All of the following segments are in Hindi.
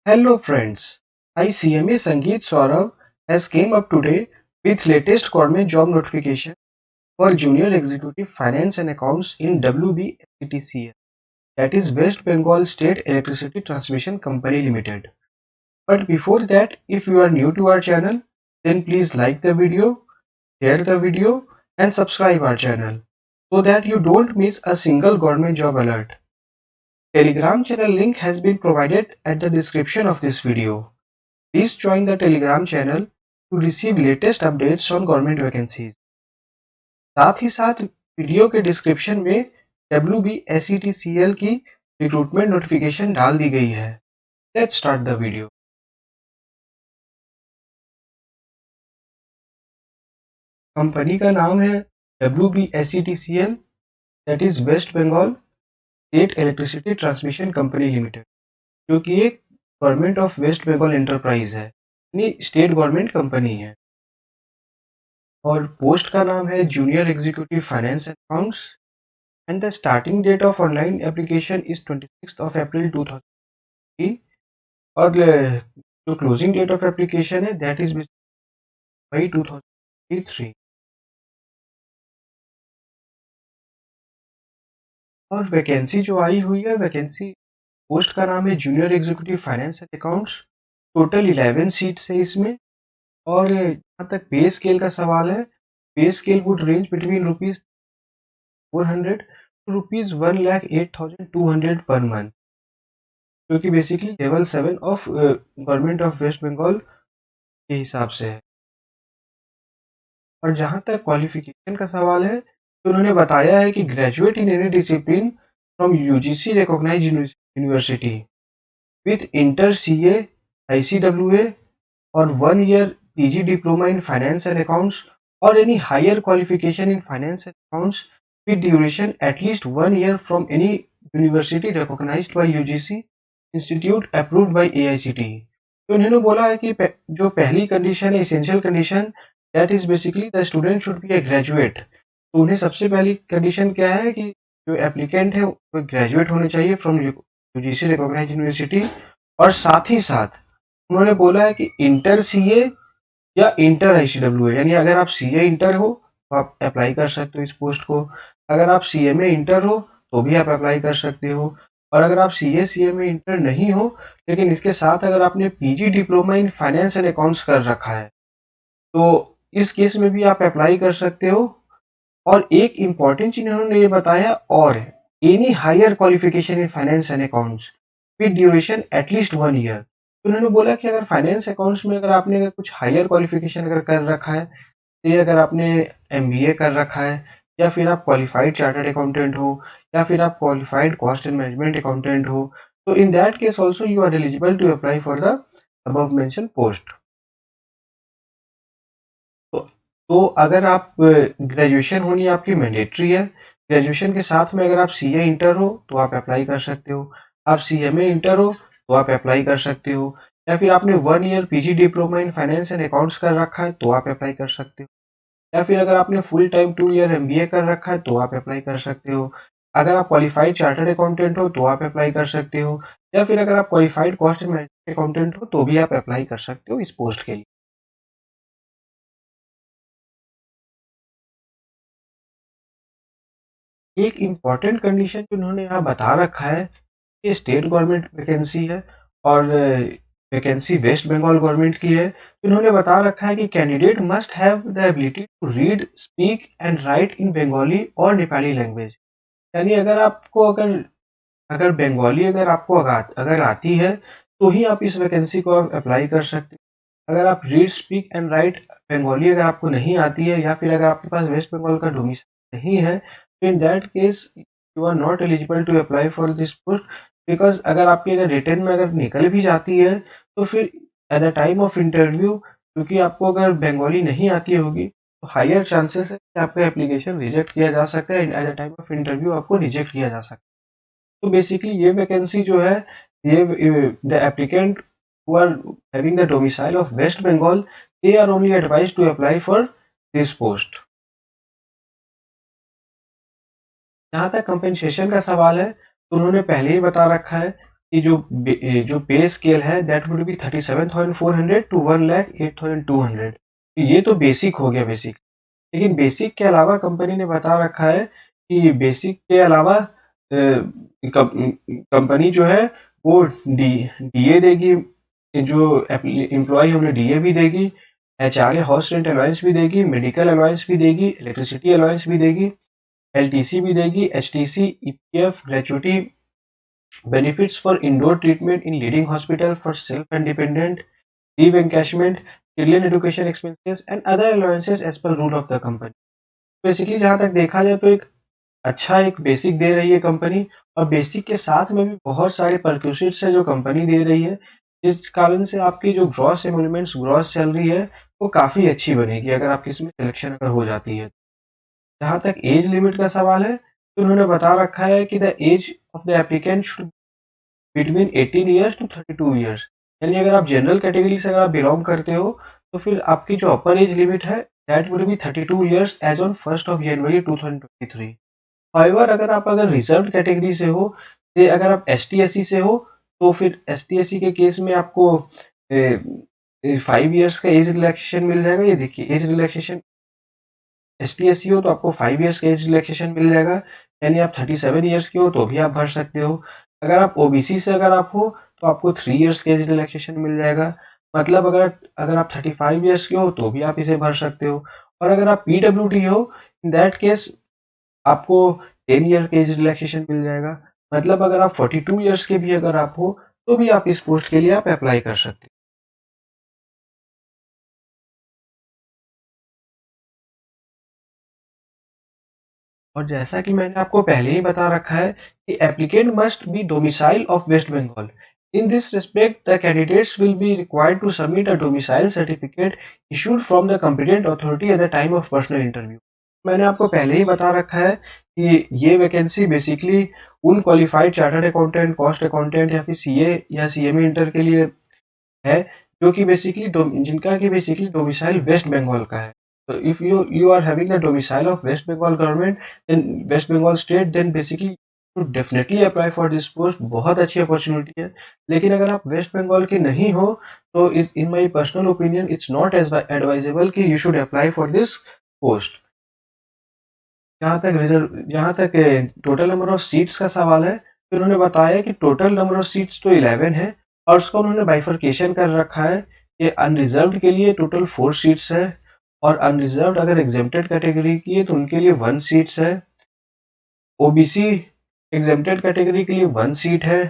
Hello friends, I CMA Sangeet Saurav has came up today with latest government job notification for Junior Executive Finance and Accounts in WBSETCL, that is West Bengal State Electricity Transmission Company Limited. But before that, if you are new to our channel, then please like the video, share the video and subscribe our channel so that you don't miss a single government job alert. Telegram channel link has been provided at the description of this video. Please join the Telegram channel to receive latest updates on government vacancies. साथ ही साथ वीडियो के डिस्क्रिप्शन में WBSETCL की रिक्रूटमेंट नोटिफिकेशन डाल दी गई है। Let's start the video. Company का नाम है WBSETCL, that is West Bengal state electricity transmission company limited, जो कि एक government of waste Bengal enterprise है, यानी स्टेट गवर्नमेंट कंपनी है। और पोस्ट का नाम है junior executive finance accounts and the starting date of online application is 26th of April 2003 और जो क्लोजिंग डेट ऑफ एप्लीकेशन है दैट इज मई 2003। और वैकेंसी जो आई हुई है, वैकेंसी पोस्ट का नाम है junior executive finance and accounts. Total 11 seats है इसमें। और जहाँ तक पे स्केल का सवाल है, pay scale would range between ₹400 to ₹1,08,200 पर मंथ, जो कि basically level 7 of government of waste Bengal के हिसाब से है। और जहाँ तक क्वालिफिकेशन का सवाल है, तो उन्होंने बताया है कि graduate in any discipline from UGC recognised university with inter CA ICWA और 1 year PG diploma in finance and accounts और any higher qualification in finance and accounts with duration at least 1 year from any university recognized by UGC institute approved by AICTE। तो इन्होंने बोला है कि जो पहली कंडीशन है, essential condition, that is basically the student should be A graduate. तो उन्हें सबसे पहली कंडीशन क्या है कि जो एप्लीकेंट है वो ग्रेजुएट होने चाहिए फ्रॉम यूजीसी रिकॉग्नाइज्ड यूनिवर्सिटी। और साथ ही साथ उन्होंने बोला है कि इंटर सीए या इंटर आईसीडब्ल्यू, यानी अगर आप सीए इंटर हो तो आप अप्लाई कर सकते हो इस पोस्ट को। अगर आप सीएमए इंटर हो तो भी आप अप्लाई कर सकते हो। और अगर आप सीएमए इंटर नहीं हो लेकिन इसके साथ अगर आपने PG diploma in finance and accounts कर रखा है तो इस केस में भी आप अप्लाई कर सकते हो। और एक इंपॉर्टेंट चीज उन्होंने ये बताया, और any higher qualification in finance and accounts with duration at least 1 year. तो उन्होंने बोला कि अगर फाइनेंस अकाउंट्स में अगर आपने अगर कुछ हायर क्वालिफिकेशन अगर कर रखा है, ये अगर आपने एमबीए कर रखा है, या फिर आप क्वालिफाइड चार्टर्ड अकाउंटेंट हो, या फिर आप qualified cost and management accountant हो, तो in that case also you are eligible to apply for the above mention post. तो अगर आप ग्रेजुएशन होनी आपकी मैंडेटरी है, ग्रेजुएशन के साथ में अगर आप सीए इंटर हो तो आप अप्लाई कर सकते हो, आप सीएमए इंटर हो तो आप अप्लाई कर सकते हो, या फिर आपने 1 year PG diploma in finance and accounts कर रखा है तो आप अप्लाई कर सकते हो, या फिर अगर आपने फुल टाइम 2 ईयर एमबीए कर रखा है तो आप अप्लाई कर सकते हो। अगर आप क्वालिफाइड चार्टर्ड अकाउंटेंट हो तो आप अप्लाई कर सकते हो, या फिर अगर आप qualified cost and management accountant हो तो भी आप अप्लाई कर सकते हो इस पोस्ट के लिए। एक इम्पॉर्टेंट कंडीशन जो उन्होंने यहाँ बता रखा है, ये स्टेट गवर्नमेंट वैकेंसी है और वैकेंसी वेस्ट बंगाल गवर्नमेंट की है। तो इन्होंने बता रखा है कि candidate must have the ability to read speak and write in Bengali और नेपाली लैंग्वेज। यानी अगर आपको अगर अगर बंगाली अगर आपको अगर आती है तो ही आप इस वैकेंसी को अप्लाई कर सकते हैं। अगर आप read speak and right Bengali अगर आपको नहीं आती है, या फिर अगर आपके पास वेस्ट बंगाल का डोमिसाइल नहीं है, तो in that case you are not eligible to apply for this post. Because अगर आपकी अगर रिटर्न में अगर निकल भी जाती है तो फिर eight the time of interview, क्योंकि आपको अगर बंगाली नहीं आती होगी तो हायर चांसेस है कि आपका एप्लीकेशन रिजेक्ट किया जा सकता है, eight the time of interview आपको रिजेक्ट किया जा सकता है। तो बेसिकली ये वैकेंसी जो है, ये the applicant who are having the domicile of waste Bengal, they are only advised to apply for this post. जहाँ तक कंपेंसेशन का सवाल है, तो उन्होंने पहले ही बता रखा है कि जो पे स्केल है दैट वुड बी 37,400 टू 1,08,200। ये तो बेसिक हो गया बेसिक। लेकिन बेसिक के अलावा कंपनी ने बता रखा है कि बेसिक के अलावा कंपनी जो है वो डीए देगी, जो एम्प्लॉय है उन्हें डीए भी देगी, एचआरए हाउस रेंट अलाउंस भी देगी, मेडिकल अलाउंस भी देगी, इलेक्ट्रिसिटी अलाउंस भी देगी, एलटीसी भी देगी, HTC, EPF, gratuity, benefits for indoor treatment in leading hospital for self and dependent, leave encashment, children education expenses and other allowances as per rule of the company। Basically जहां तक देखा जाए तो एक अच्छा एक बेसिक दे रही है कंपनी, और बेसिक के साथ में भी बहुत सारे परक्यूसिट्स है जो कंपनी दे रही है, जिस कारण से आपकी जो ग्रॉस एमोलमेंट्स ग्रॉस सैलरी है वो काफी अच्छी बनेगी अगर आपकी इसमें सिलेक्शन अगर हो जाती है। जहां तक एज लिमिट का सवाल है तो उन्होंने बता रखा है कि the age of the applicant should between 18 years to 32 years. यानी अगर आप जनरल कैटेगरी से अगर आप बिलोंग करते हो तो फिर आपकी जो अपर एज लिमिट है that would be 32 years age on 1st of January 2023। However अगर रिजर्व कैटेगरी से हो, अगर आप एस टी एस सी से हो, तो फिर एस टी एस सी के केस में आपको 5 ईयर्स का एज रिलैक्सेशन मिल जाएगा। ये देखिए age relaxation S T S C हो तो आपको 5 ईयर्स का एज रिलैक्सेशन मिल जाएगा, यानी आप 37 ईयर्स के हो तो भी आप भर सकते हो। अगर आप ओबीसी से अगर आप हो तो आपको 3 ईयर्स का एज रिलैक्सेशन मिल जाएगा। मतलब अगर अगर आप 35 ईयर्स के हो तो भी आप इसे भर सकते हो। और अगर आप पीडब्ल्यूडी हो इन दैट केस आपको 10 ईयर का एज रिलैक्सेशन मिल जाएगा। मतलब अगर आप 42 ईयर्स के भी अगर आप हो तो भी आप इस पोस्ट के लिए आप अप्लाई कर सकते हो। और जैसा कि मैंने आपको पहले ही बता रखा है कि applicant must be domicile of waste Bengal. In this respect the candidates will be required to submit a domicile certificate issued from the competent authority at the time of personal interview. मैंने आपको पहले ही बता रखा है कि ये वैकेंसी बेसिकली उन qualified chartered accountant, cost accountant या फिर सीए या सीएमए इंटर के लिए है, जो कि बेसिकली जिनका कि बेसिकली डोमिसाइल वेस्ट बंगाल का है। तो if you are having the domicile of waste Bengal government then West Bengal state, then basically to definitely apply for this post. बहुत अच्छी अपॉर्चुनिटी है। लेकिन अगर आप वेस्ट बंगाल के नहीं हो तो in my personal opinion it's not as advisable कि you should apply for this post. जहाँ तक टोटल नंबर ऑफ सीट्स का सवाल है तो उन्होंने बताया कि टोटल नंबर ऑफ सीट्स तो 11 है, और उसका उन्होंने बाइफरकेशन कर रखा है कि अनरिजर्व्ड के लिए टोटल 4 सीट्स है, और अनरिजर्व्ड अगर एग्जेम्प्टेड कैटेगरी की है तो उनके लिए 1 सीट्स है, ओबीसी एग्जेम्प्टेड कैटेगरी के लिए 1 सीट है,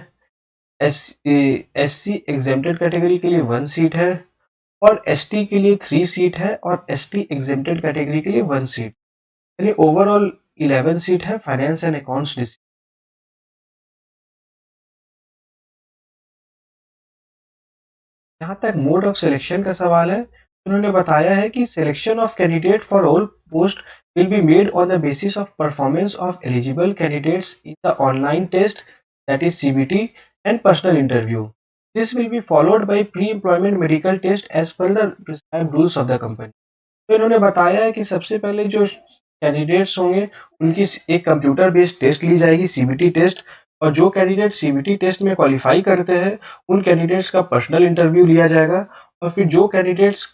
एस एससी एग्जेम्प्टेड कैटेगरी के लिए 1 सीट है, और एसटी के लिए 3 सीट है, और एसटी एग्जेम्प्टेड कैटेगरी के लिए 1 सीट। यानी ओवरऑल 11 सीट है फाइनेंस एंड अकाउंट्स। जहाँ तक मोड ऑफ सिलेक्शन का सवाल है, उन्होंने बताया है कि selection of candidate for all post will be made on the basis of performance of eligible candidates in the online test that is CBT and personal interview. This will be followed by pre employment medical test as per the prescribed rules of the company. तो इन्होंने बताया है कि सबसे पहले जो कैंडिडेट्स होंगे उनकी एक कंप्यूटर बेस्ड टेस्ट ली जाएगी, सीबीटी टेस्ट। और जो कैंडिडेट सीबीटी टेस्ट में क्वालिफाई करते हैं उन कैंडिडेट्स का पर्सनल इंटरव्यू लिया जाएगा। और फिर जो कैंडिडेट्स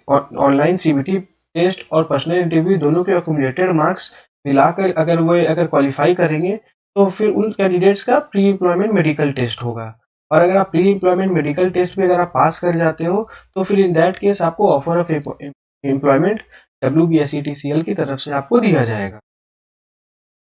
ऑनलाइन सीबीटी टेस्ट और पर्सनल इंटरव्यू दोनों के अक्यूमुलेटेड मार्क्स मिलाकर अगर क्वालिफाई करेंगे तो फिर उन कैंडिडेट्स का प्री एम्प्लॉयमेंट मेडिकल टेस्ट होगा। और अगर आप प्री एम्प्लॉयमेंट मेडिकल टेस्ट में अगर आप पास कर जाते हो तो फिर इन दैट केस आपको ऑफर ऑफ एम्प्लॉयमेंट WBSETCL की तरफ से आपको दिया जाएगा।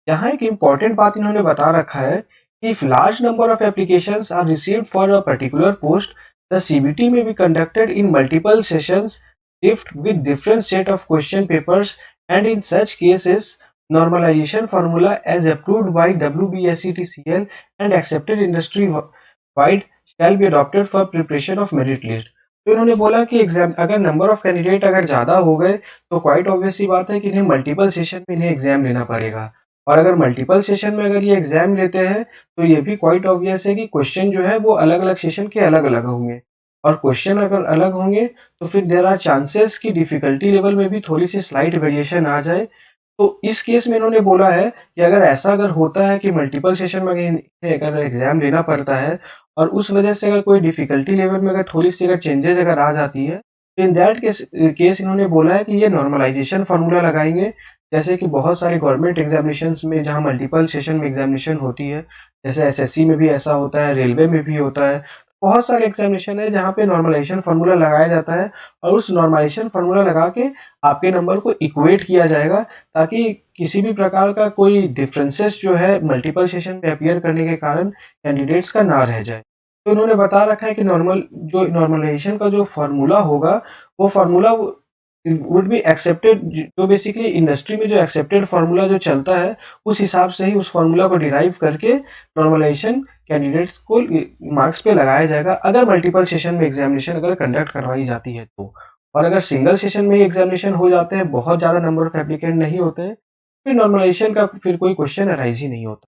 यहाँ एक इम्पॉर्टेंट बात इन्होंने बता रखा है कि if large number of applications are received for a particular post, the CBT may be conducted in multiple sessions shift with different set of question papers, and in such cases normalization formula as approved by WBSETCL and accepted industry wide shall be adopted for preparation of merit list। तो इन्होंने बोला कि एग्जाम अगर नंबर ऑफ कैंडिडेट अगर ज्यादा हो गए तो क्वाइट ऑब्वियस सी बात है कि इन्हें मल्टीपल सेशन में इन्हें एग्जाम लेना पड़ेगा। और अगर मल्टीपल सेशन में अगर ये एग्जाम लेते हैं तो ये भी क्वाइट ऑब्वियस है कि क्वेश्चन जो है वो अलग अलग सेशन के अलग अलग होंगे। और क्वेश्चन अगर अलग होंगे तो फिर देर आर चांसेस कि डिफिकल्टी लेवल में भी थोड़ी सी स्लाइट वेरिएशन आ जाए। तो इस केस में इन्होंने बोला है कि अगर होता है कि मल्टीपल सेशन में अगर एग्ज़ाम लेना पड़ता है और उस वजह से अगर कोई डिफ़िकल्टी लेवल में अगर थोड़ी-सी अगर चेंजेज़ अगर आ जाती है, तो इन दैट केस इन्होंने बोला है कि ये नॉर्मलाइज़ेशन फ़ॉर्मूला लगाएँगे। जैसे कि बहुत सारे गवर्नमेंट एग्ज़ामिनेशंस में जहाँ मल्टीपल सेशन में एग्ज़ामिनेशन होती है, जैसे एसएससी में भी ऐसा होता है, रेलवे में भी होता है। बहुत सारे एग्ज़ामिनेशन है जहाँ पे नॉर्मलाइज़ेशन फ़ॉर्मूला लगाया जाता है और उस नॉर्मलाइज़ेशन फ़ॉर्मूला लगा के आपके नंबर को इक्वेट किया जाएगा, ताकि किसी भी प्रकार का कोई डिफरेंसेस जो है मल्टीपल सेशन में अपीयर करने के कारण कैंडिडेट्स का ना रह जाए। तो उन्होंने बता रखा है कि नॉर्मलाइजेशन का जो फॉर्मूला होगा, वो फॉर्मूला वुड बी एक्सेप्टेड, जो बेसिकली इंडस्ट्री में जो एक्सेप्टेड फॉर्मूला जो चलता है, उस हिसाब से ही उस फॉर्मूला को डिराइव करके नॉर्मलाइजेशन कैंडिडेट्स को मार्क्स पे लगाया जाएगा, अगर मल्टीपल सेशन में एग्जामिनेशन अगर कंडक्ट करवाई जाती है तो। और अगर सिंगल सेशन में ही एग्जामिनेशन हो जाते हैं, बहुत ज़्यादा नंबर ऑफ एप्लीकेंट नहीं होते हैं, फिर नॉर्मलाइजेशन का फिर कोई क्वेश्चन अराइज ही नहीं होता।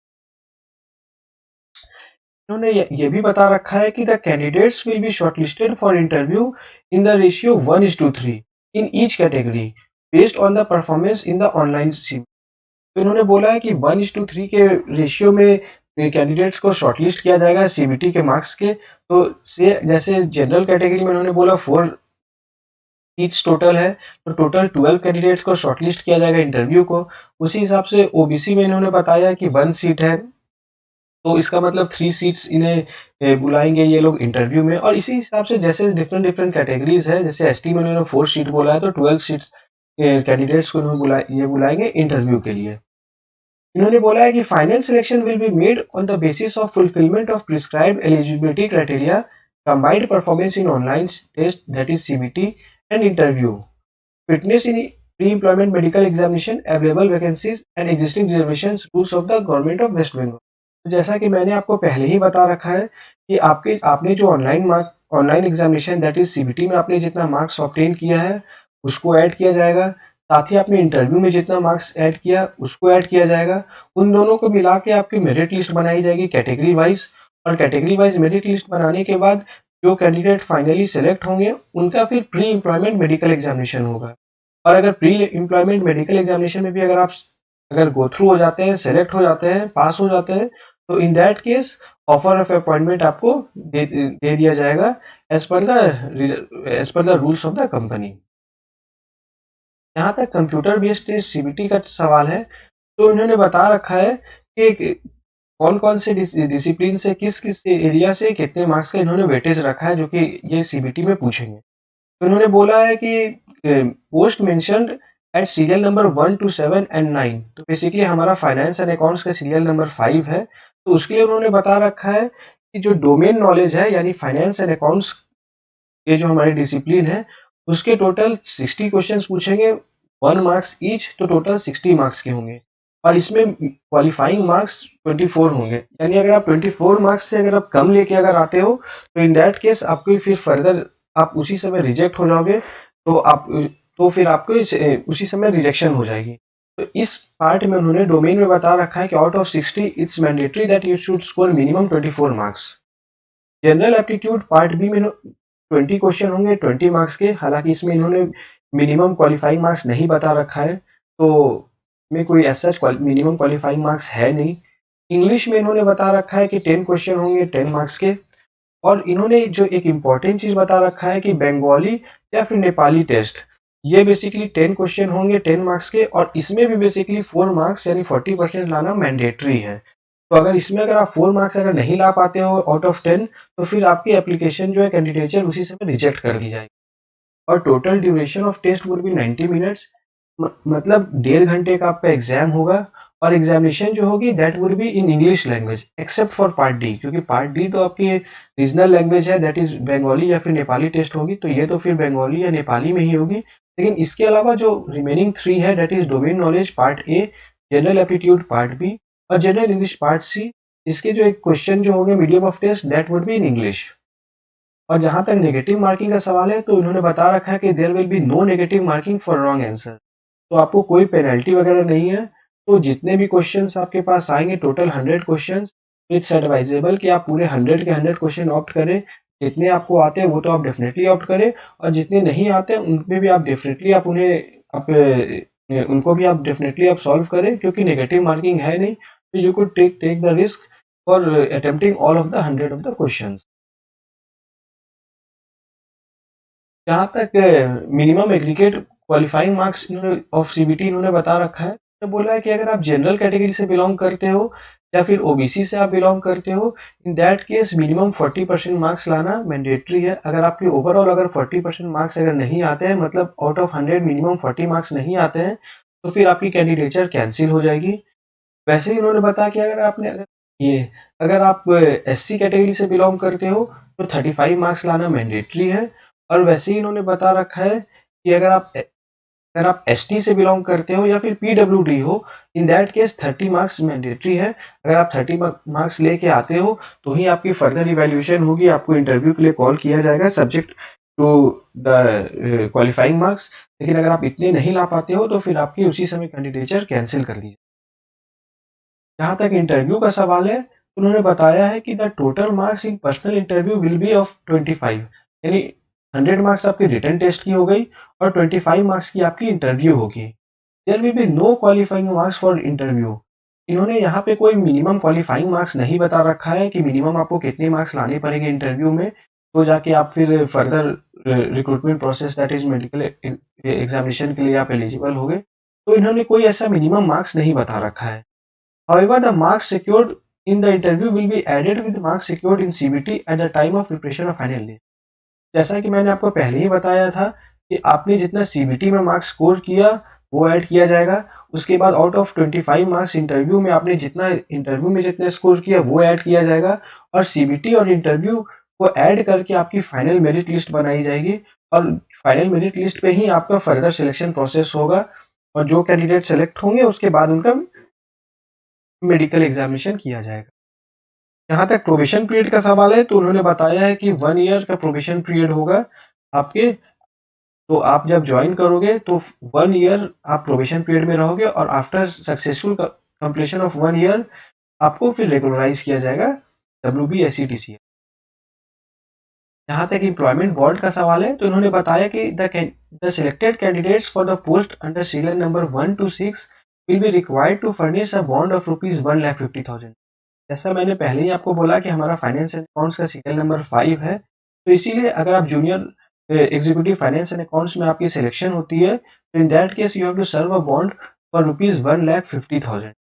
इन्होंने ये भी बता रखा है कि the candidates will be shortlisted for interview in the ratio 1:3 in each category based on the performance in the online C. तो इन्होंने बोला है कि 1:3 के रेशियो में कैंडिडेट्स को शॉर्टलिस्ट किया जाएगा सीबीटी के मार्क्स के। तो से जैसे जनरल कैटेगरी में उन्होंने बोला 4 सीट्स टोटल है, तो टोटल 12 कैंडिडेट्स को शॉर्टलिस्ट किया जाएगा इंटरव्यू को। उसी हिसाब से ओबीसी में इन्होंने बताया कि 1 सीट है, तो इसका मतलब 3 सीट्स इन्हें बुलाएंगे ये लोग इंटरव्यू में। और इसी हिसाब से जैसे डिफरेंट डिफरेंट कैटेगरीज है, जैसे एसटी में उन्होंने 4 सीट बोला है, तो 12 सीट्स कैंडिडेट्स को ये बुलाएंगे इंटरव्यू के लिए। इन्होंने बोला है कि final selection will be made on the basis of fulfilment of prescribed eligibility criteria, combined performance in online test that is CBT and interview, fitness in pre-employment medical examination, available vacancies and existing reservations rules of the government of West Bengal। तो जैसा कि मैंने आपको पहले ही बता रखा है कि आपने जो online examination that is CBT में आपने जितना मार्क्स ऑब्टेन किया है, उसको ऐड किया जाएगा। साथ ही आपने इंटरव्यू में जितना मार्क्स ऐड किया, उसको ऐड किया जाएगा। उन दोनों को मिला के आपकी मेरिट लिस्ट बनाई जाएगी कैटेगरी वाइज। और कैटेगरी वाइज मेरिट लिस्ट बनाने के बाद जो कैंडिडेट फाइनली सेलेक्ट होंगे, उनका फिर प्री एम्प्लॉयमेंट मेडिकल एग्जामिनेशन होगा। और अगर प्री एम्प्लॉयमेंट मेडिकल एग्जामिनेशन में भी अगर गो थ्रू हो जाते हैं, सेलेक्ट हो जाते हैं, पास हो जाते हैं, तो in that case offer of appointment आपको दे दिया जाएगा as per the rules of the company. जहाँ तक कंप्यूटर बेस्ड सीबीटी का सवाल है, तो इन्होंने बता रखा है कि कौन कौन से डिसिप्लिन से किस किस एरिया से कितने मार्क्स का इन्होंने वेटेज रखा है, जो कि ये सीबीटी में पूछेंगे। तो उन्होंने बोला है कि post mentioned at serial number 1 to 7 and 9, तो बेसिकली हमारा फाइनेंस एंड अकाउंट्स का सीरियल नंबर 5 है। तो उसके लिए उन्होंने बता रखा है कि जो डोमेन नॉलेज है, यानी फाइनेंस एंड अकाउंट्स, ये जो हमारी डिसिप्लिन है, उसके टोटल 60 क्वेश्चंस पूछेंगे, 1 मार्क्स ईच, तो टोटल 60 मार्क्स के होंगे। और इसमें क्वालिफाइंग मार्क्स 24 होंगे, यानी अगर आप 24 मार्क्स से अगर आप कम लेके अगर आते हो, तो इन दैट केस आपको फिर फर्दर आप उसी समय रिजेक्ट हो जाओगे। तो फिर आपको उसी समय रिजेक्शन हो जाएगी। तो इस पार्ट में उन्होंने डोमेन में बता रखा है कि out of 60 it's mandatory that you should score minimum 24 marks. General aptitude part B में 20 क्वेश्चन होंगे 20 मार्क्स के। हालांकि इसमें इन्होंने मिनिमम क्वालिफाइंग मार्क्स नहीं बता रखा है, तो इसमें कोई ऐसा मिनिमम क्वालिफाइंग मार्क्स है नहीं। इंग्लिश में इन्होंने बता रखा है कि 10 क्वेश्चन होंगे 10 मार्क्स के। और इन्होंने जो एक इम्पॉर्टेंट चीज बता रखा है कि बंगाली या फिर नेपाली टेस्ट, ये बेसिकली 10 क्वेश्चन होंगे 10 मार्क्स के, और इसमें भी बेसिकली 4 मार्क्स यानी 40% लाना मैंडेटरी है। तो अगर इसमें अगर आप 4 मार्क्स अगर नहीं ला पाते हो आउट ऑफ 10, तो फिर आपकी एप्लीकेशन जो है कैंडिडेचर उसी समय रिजेक्ट कर दी जाएगी। और total duration of test would be 90 minutes, मतलब 1.5 घंटे का आपका एग्जाम होगा। और एग्जामिनेशन जो होगी that would be in English language except for part D, क्योंकि पार्ट डी तो आपकी रीजनल लैंग्वेज है, दैट इज बंगाली या फिर नेपाली टेस्ट होगी, तो ये तो फिर बंगाली या नेपाली में ही होगी। लेकिन इसके अलावा जो रिमेनिंग 3 है, that is domain knowledge part A, general aptitude part B और जनरल इंग्लिश पार्ट सी, इसके जो एक क्वेश्चन जो होंगे medium of test that would be in English. और जहां तक नेगेटिव मार्किंग का सवाल है, तो उन्होंने बता रखा है कि there will be no negative marking for wrong answer, तो आपको कोई पेनल्टी वगैरह नहीं है। तो जितने भी क्वेश्चंस आपके पास आएंगे, टोटल 100 क्वेश्चंस, इट्स एडवाइजेबल कि आप पूरे 100 के 100 क्वेश्चन ऑप्ट करें। जितने आपको आते हैं वो तो आप डेफिनेटली ऑप्ट करें, और जितने नहीं आते हैं उनमें भी आप डेफिनेटली आप उन्हें आप उनको भी आप डेफिनेटली आप सॉल्व करें, क्योंकि नेगेटिव मार्किंग है नहीं, तो you could take the risk for attempting all of the 100 of the questions. जहाँ तक minimum aggregate qualifying marks of CBT इन्होंने बता रखा है, तो बोला है कि अगर आप जनरल कैटेगरी से बिलोंग करते हो या फिर ओबीसी से आप बिलोंग करते हो, इन दैट केस मिनिमम 40% मार्क्स लाना मैंडेटरी है। अगर आपके ओवरऑल अगर 40% मार्क्स अगर नहीं आते हैं, मतलब आउट ऑफ 100 मिनिमम 40 मार्क्स नहीं आते हैं, तो फिर आपकी कैंडिडेचर कैंसिल हो जाएगी। वैसे ही उन्होंने बताया कि ये अगर आप एससी कैटेगरी से बिलोंग करते हो, तो 35 मार्क्स लाना मैंडेटरी है। और वैसे ही इन्होंने बता रखा है कि अगर आप एसटी से बिलोंग करते हो या फिर पीडब्ल्यूडी हो, इन दैट केस 30 मार्क्स मैंडेटरी है। अगर आप 30 मार्क्स लेके आते हो, तो ही आपकी फर्दर इवैल्यूएशन होगी, आपको इंटरव्यू के लिए कॉल किया जाएगा subject to the qualifying marks. लेकिन अगर आप इतने नहीं ला पाते हो, तो फिर आपकी उसी समय कैंडिडेचर कैंसिल कर ली। जहाँ तक इंटरव्यू का सवाल है, तो उन्होंने बताया है कि the total marks in personal interview will be of 25, यानी 100 मार्क्स आपकी रिटन टेस्ट की हो गई और 25 मार्क्स की आपकी इंटरव्यू होगी। There will be no qualifying marks for interview. इन्होंने यहाँ पे कोई मिनिमम क्वालिफाइंग मार्क्स नहीं बता रखा है कि मिनिमम आपको कितने मार्क्स लाने पड़ेंगे इंटरव्यू में, तो जाके आप फिर further recruitment process that is medical examination के लिए आप एलिजिबल होगे। तो इन्होंने कोई ऐसा मिनिमम मार्क्स नहीं बता रखा है। However, the marks secured in the interview will be added with marks secured in CBT at the time of preparation of final list। जैसा कि मैंने आपको पहले ही बताया था कि आपने जितना सीबीटी में मार्क्स स्कोर किया वो ऐड किया जाएगा। उसके बाद आउट ऑफ 25 मार्क्स इंटरव्यू में आपने जितना स्कोर किया वो ऐड किया जाएगा, और सीबीटी और इंटरव्यू को ऐड करके आपकी फाइनल मेरिट लिस्ट बनाई जाएगी। और फाइनल मेरिट लिस्ट पे ही आपका फर्दर सिलेक्शन प्रोसेस होगा, और जो कैंडिडेट सेलेक्ट होंगे उसके बाद उनका मेडिकल एग्जामिनेशन किया जाएगा। जहाँ तक प्रोबेशन पीरियड का सवाल है, तो उन्होंने बताया है कि 1 ईयर का प्रोबेशन पीरियड होगा आपके। तो आप जब ज्वाइन करोगे तो 1 ईयर आप प्रोबेशन पीरियड में रहोगे, और after successful completion of 1 year आपको फिर रेगुलराइज किया जाएगा WBSETCL। जहाँ तक एम्प्लॉयमेंट बॉन्ड का सवाल है, तो उन्होंने बताया कि the selected candidates for the post under serial number 1 to 6 will be required to furnish a bond of ₹1,50,000। जैसा मैंने पहले ही आपको बोला कि हमारा फाइनेंस एंड अकाउंट्स का सीरियल नंबर 5 है, तो इसीलिए अगर आप junior executive finance and accounts में आपकी सिलेक्शन होती है, तो in that case you have to serve a bond for ₹1,50,000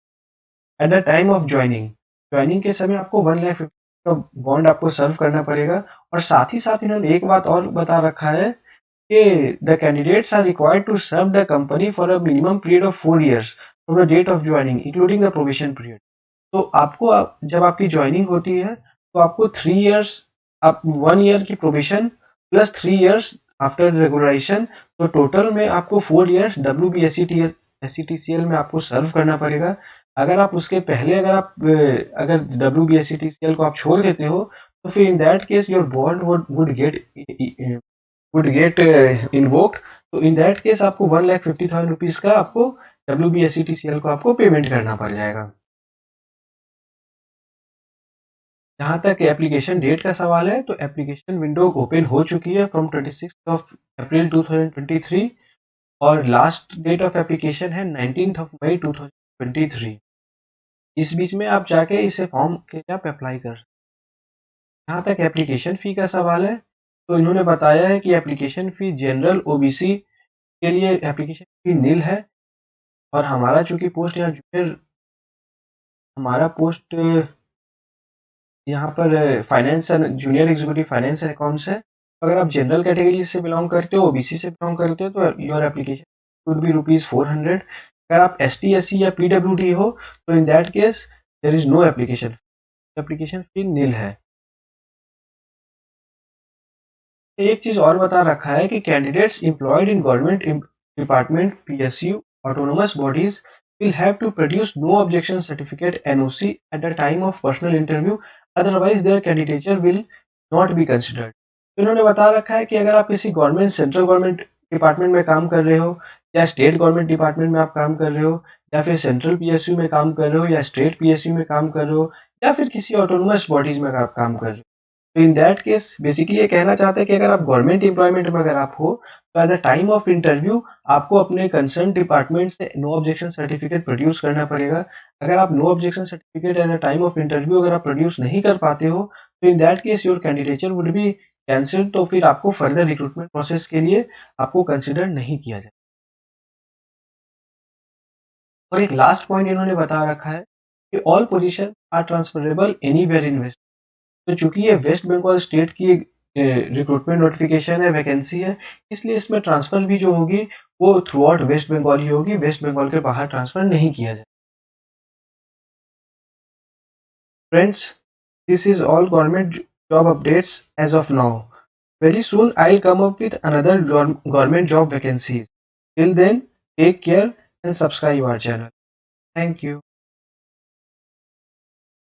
at the time of joining. Joining के समय आपको 1,50,000 का बॉन्ड आपको सर्व करना पड़ेगा। और साथ ही साथ इन्होंने एक बात और बता रखा है कि the candidates are required to serve the company for a minimum period of 4 years from the date of joining including the probation period. तो जब आपकी ज्वाइनिंग होती है, तो आपको 3 इयर्स, आप 1 ईयर की probation plus 3 years after regularisation, तो टोटल में आपको 4 इयर्स WBSETCL में आपको सर्व करना पड़ेगा। अगर आप उसके पहले अगर WBSETCL को आप छोड़ देते हो, तो फिर इन that case your bond would get invoked. तो इन दैट केस आपको ₹1,50,000 का आपको WBSETCL को आपको पेमेंट करना पड़ जाएगा। जहाँ तक एप्लीकेशन डेट का सवाल है, तो एप्लीकेशन विंडो ओपन हो चुकी है फ्रॉम 26 अप्रैल 2023, और लास्ट डेट ऑफ एप्लीकेशन है 19 मई 2023। इस बीच में आप जाके इसे फॉर्म के लिए आप अप्लाई कर सकते हैं। जहाँ तक एप्लीकेशन फ़ी का सवाल है, तो इन्होंने बताया है कि एप्लीकेशन फ़ी जनरल ओबीसी के लिए एप्लीकेशन फ़ी निल है। और हमारा पोस्ट यहाँ पर finance and junior executive finance and accounts है। अगर आप जनरल कैटेगरी से बिलोंग करते हो, ओबीसी से बिलोंग करते हो, तो योर एप्लीकेशन वुड बी ₹400। अगर आप एसटी, एससी या पीडब्ल्यूडी हो, तो in that case there is no application fee nil है। एक चीज और बता रखा है कि candidates employed in government department, PSU, autonomous bodies will have to produce no objection certificate NOC at the time of personal interview, otherwise their candidature will not be considered। तो इन्होंने बता रखा है कि अगर आप किसी गवर्नमेंट सेंट्रल गवर्नमेंट डिपार्टमेंट में काम कर रहे हो, या स्टेट गवर्नमेंट डिपार्टमेंट में आप काम कर रहे हो, या फिर सेंट्रल पीएसयू में काम कर रहे हो, या स्टेट पीएसयू में काम कर रहे हो, या फिर किसी ऑटोनोमस बॉडीज में आप काम कर रहे हो, तो इन दैट केस बेसिकली ये कहना चाहते हैं कि अगर आप गवर्नमेंट एम्प्लॉयमेंट में अगर आप हो, तो at the time of interview आपको अपने कंसर्न डिपार्टमेंट से नो ऑब्जेक्शन सर्टिफिकेट प्रोड्यूस करना पड़ेगा। अगर आप no objection certificate at the time of interview अगर आप प्रोड्यूस नहीं कर पाते हो, तो in that case your candidature would be cancelled, तो फिर आपको फर्दर रिक्रूटमेंट प्रोसेस के लिए आपको कंसिडर नहीं किया जाए। और एक लास्ट पॉइंट इन्होंने बता रखा है कि all position are transferable anywhere in West. तो चूंकि ये वेस्ट बंगाल स्टेट की रिक्रूटमेंट नोटिफिकेशन है, वैकेंसी है, इसलिए इसमें ट्रांसफर भी जो होगी वो थ्रू आउट वेस्ट बंगाल ही होगी, वेस्ट बंगाल के बाहर ट्रांसफर नहीं किया जाए। Friends, this is all government job updates as of now. Very soon I'll come up with another government job vacancies. Till then, take care and subscribe our channel. Thank you.